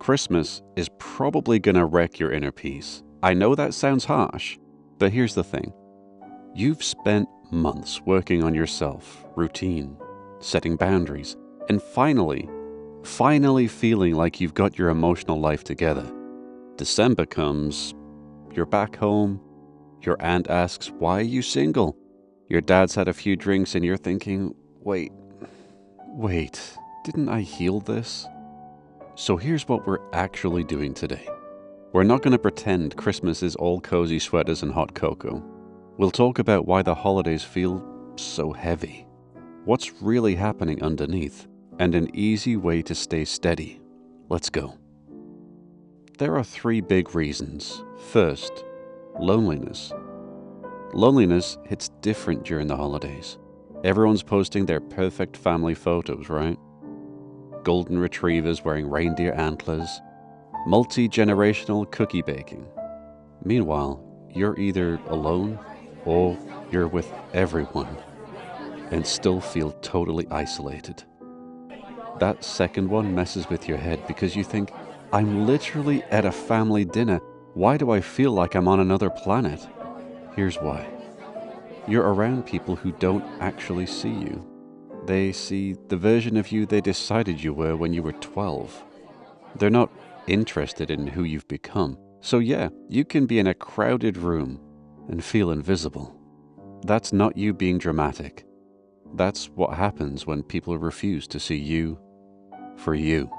Christmas is probably gonna wreck your inner peace. I know that sounds harsh, but here's the thing. You've spent months working on yourself, routine, setting boundaries, and finally feeling like you've got your emotional life together. December comes, you're back home, your aunt asks, "Why are you single?" Your dad's had a few drinks and you're thinking, wait, didn't I heal this? So here's what we're actually doing today. We're not going to pretend Christmas is all cozy sweaters and hot cocoa. We'll talk about why the holidays feel so heavy, what's really happening underneath, and an easy way to stay steady. Let's go. There are 3 big reasons. First, loneliness. Loneliness hits different during the holidays. Everyone's posting their perfect family photos, right? Golden retrievers wearing reindeer antlers, multi-generational cookie baking. Meanwhile, you're either alone or you're with everyone and still feel totally isolated. That second one messes with your head because you think, I'm literally at a family dinner. Why do I feel like I'm on another planet? Here's why. You're around people who don't actually see you. They see the version of you they decided you were when you were 12. They're not interested in who you've become. So yeah, you can be in a crowded room and feel invisible. That's not you being dramatic. That's what happens when people refuse to see you for you.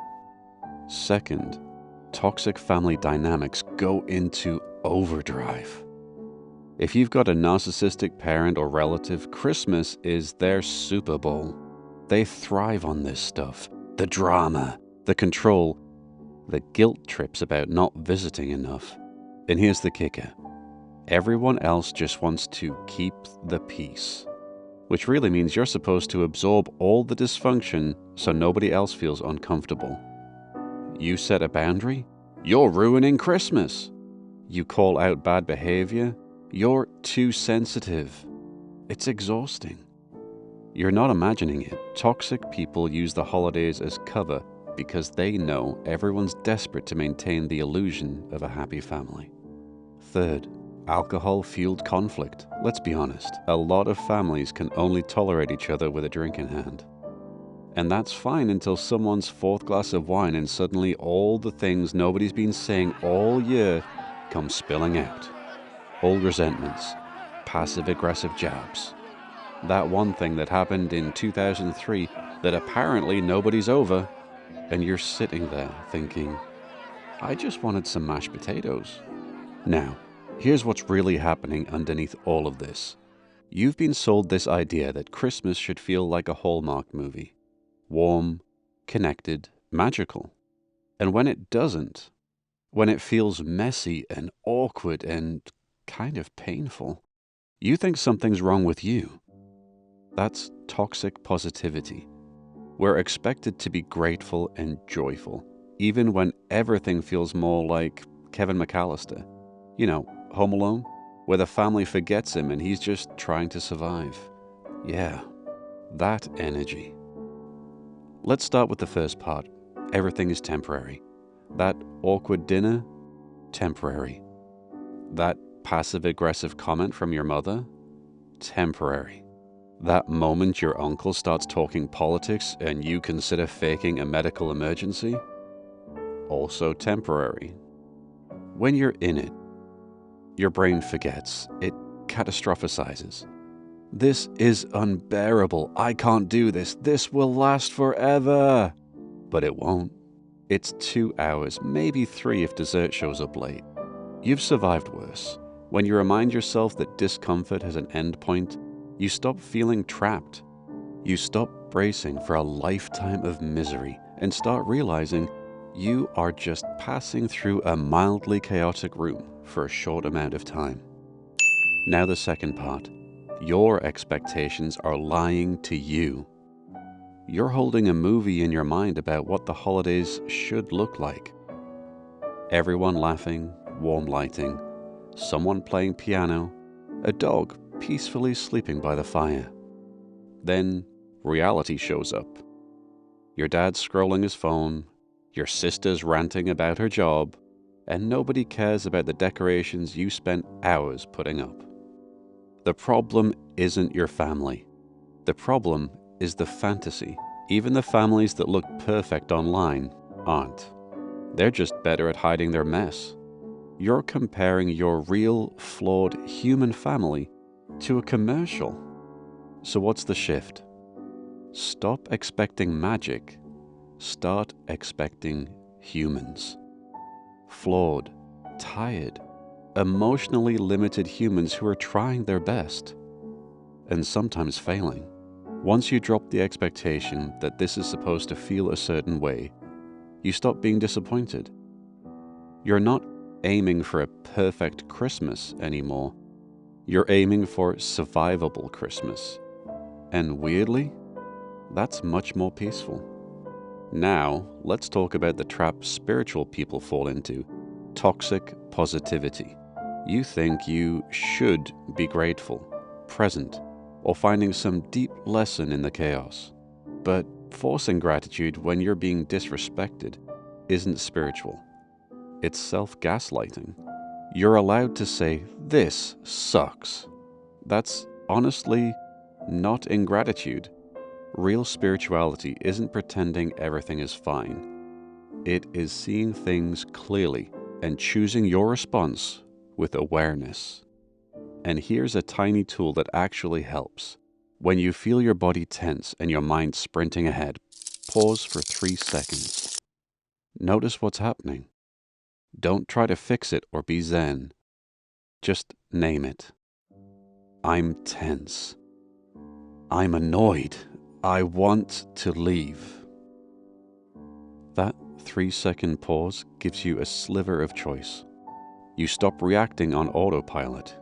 Second, toxic family dynamics go into overdrive. If you've got a narcissistic parent or relative, Christmas is their Super Bowl. They thrive on this stuff. The drama, the control, the guilt trips about not visiting enough. And here's the kicker. Everyone else just wants to keep the peace, which really means you're supposed to absorb all the dysfunction so nobody else feels uncomfortable. You set a boundary? You're ruining Christmas. You call out bad behavior? You're too sensitive. It's exhausting. You're not imagining it. Toxic people use the holidays as cover because they know everyone's desperate to maintain the illusion of a happy family. Third, alcohol-fueled conflict. Let's be honest, a lot of families can only tolerate each other with a drink in hand. And that's fine until someone's 4th glass of wine and suddenly all the things nobody's been saying all year come spilling out. Old resentments, passive-aggressive jabs. That one thing that happened in 2003 that apparently nobody's over, and you're sitting there thinking, I just wanted some mashed potatoes. Now, here's what's really happening underneath all of this. You've been sold this idea that Christmas should feel like a Hallmark movie. Warm, connected, magical. And when it doesn't, when it feels messy and awkward and kind of painful, you think something's wrong with you. That's toxic positivity. We're expected to be grateful and joyful, even when everything feels more like Kevin McAllister. You know, Home Alone, where the family forgets him and he's just trying to survive. Yeah, that energy. Let's start with the first part. Everything is temporary. That awkward dinner? Temporary. That passive-aggressive comment from your mother? Temporary. That moment your uncle starts talking politics and you consider faking a medical emergency? Also temporary. When you're in it, your brain forgets. It catastrophizes. This is unbearable. I can't do this. This will last forever. But it won't. It's 2 hours, maybe 3 if dessert shows up late. You've survived worse. When you remind yourself that discomfort has an end point, you stop feeling trapped. You stop bracing for a lifetime of misery and start realizing you are just passing through a mildly chaotic room for a short amount of time. Now the second part. Your expectations are lying to you. You're holding a movie in your mind about what the holidays should look like. Everyone laughing, warm lighting, someone playing piano, a dog peacefully sleeping by the fire. Then reality shows up. Your dad's scrolling his phone, your sister's ranting about her job, and nobody cares about the decorations you spent hours putting up. The problem isn't your family. The problem is the fantasy. Even the families that look perfect online aren't. They're just better at hiding their mess. You're comparing your real, flawed human family to a commercial. So what's the shift? Stop expecting magic. Start expecting humans. Flawed, tired, emotionally limited humans who are trying their best and sometimes failing. Once you drop the expectation that this is supposed to feel a certain way, you stop being disappointed. You're not aiming for a perfect Christmas anymore. You're aiming for survivable Christmas. And weirdly, that's much more peaceful. Now, let's talk about the trap spiritual people fall into: toxic positivity. You think you should be grateful, present, or finding some deep lesson in the chaos. But forcing gratitude when you're being disrespected isn't spiritual. It's self-gaslighting. You're allowed to say, "This sucks." That's honestly not ingratitude. Real spirituality isn't pretending everything is fine. It is seeing things clearly and choosing your response with awareness. And here's a tiny tool that actually helps. When you feel your body tense and your mind sprinting ahead, pause for 3 seconds. Notice what's happening. Don't try to fix it or be zen. Just name it. I'm tense. I'm annoyed. I want to leave. That 3-second pause gives you a sliver of choice. You stop reacting on autopilot.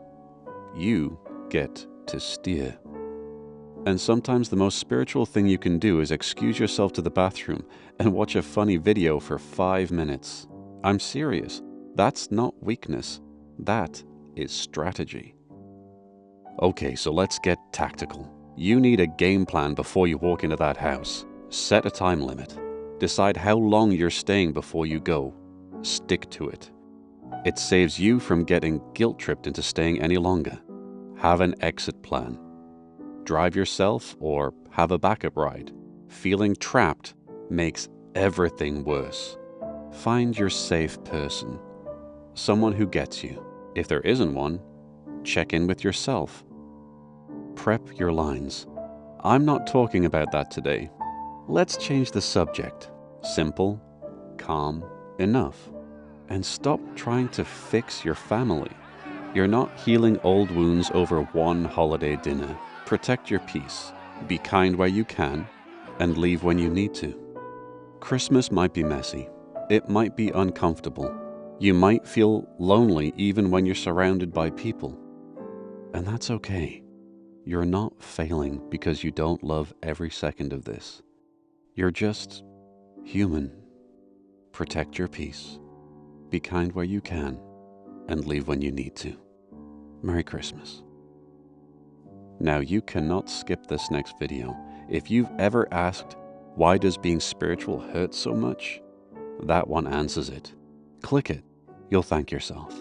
You get to steer. And sometimes the most spiritual thing you can do is excuse yourself to the bathroom and watch a funny video for 5 minutes. I'm serious. That's not weakness. That is strategy. Okay, so let's get tactical. You need a game plan before you walk into that house. Set a time limit. Decide how long you're staying before you go. Stick to it. It saves you from getting guilt-tripped into staying any longer. Have an exit plan. Drive yourself or have a backup ride. Feeling trapped makes everything worse. Find your safe person. Someone who gets you. If there isn't one, check in with yourself. Prep your lines. I'm not talking about that today. Let's change the subject. Simple, calm, enough. And stop trying to fix your family. You're not healing old wounds over one holiday dinner. Protect your peace. Be kind where you can, and leave when you need to. Christmas might be messy. It might be uncomfortable. You might feel lonely even when you're surrounded by people. And that's okay. You're not failing because you don't love every second of this. You're just human. Protect your peace. Be kind where you can, and leave when you need to. Merry Christmas. Now, you cannot skip this next video. If you've ever asked, why does being spiritual hurt so much? That one answers it. Click it. You'll thank yourself.